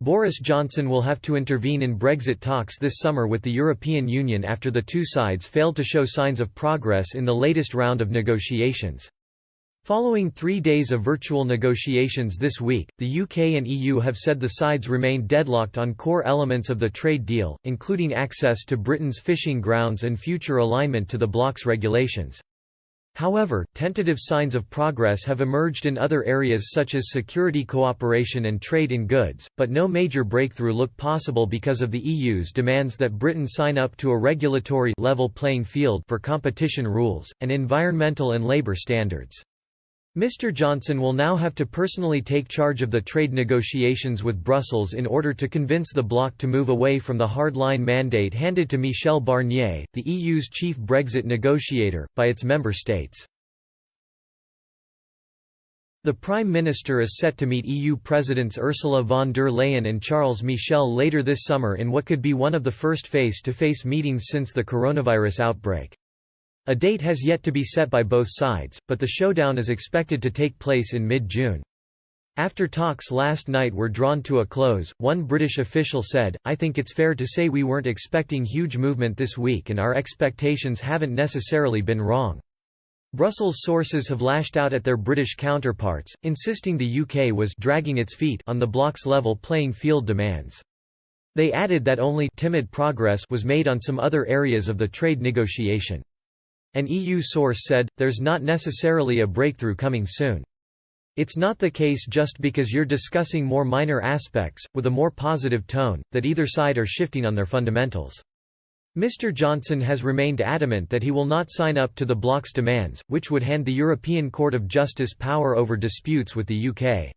Boris Johnson will have to intervene in Brexit talks this summer with the European Union after the two sides failed to show signs of progress in the latest round of negotiations. Following 3 days of virtual negotiations this week, the UK and EU have said the sides remain deadlocked on core elements of the trade deal, including access to Britain's fishing grounds and future alignment to the bloc's regulations. However, tentative signs of progress have emerged in other areas such as security cooperation and trade in goods, but no major breakthrough looked possible because of the EU's demands that Britain sign up to a regulatory level playing field for competition rules, and environmental and labour standards. Mr. Johnson will now have to personally take charge of the trade negotiations with Brussels in order to convince the bloc to move away from the hardline mandate handed to Michel Barnier, the EU's chief Brexit negotiator, by its member states. The Prime Minister is set to meet EU Presidents Ursula von der Leyen and Charles Michel later this summer in what could be one of the first face-to-face meetings since the coronavirus outbreak. A date has yet to be set by both sides, but the showdown is expected to take place in mid-June. After talks last night were drawn to a close, one British official said, "I think it's fair to say we weren't expecting huge movement this week and our expectations haven't necessarily been wrong." Brussels sources have lashed out at their British counterparts, insisting the UK was dragging its feet on the bloc's level playing field demands. They added that only timid progress was made on some other areas of the trade negotiation. An EU source said, "There's not necessarily a breakthrough coming soon. It's not the case just because you're discussing more minor aspects, with a more positive tone, that either side are shifting on their fundamentals." Mr. Johnson has remained adamant that he will not sign up to the bloc's demands, which would hand the European Court of Justice power over disputes with the UK.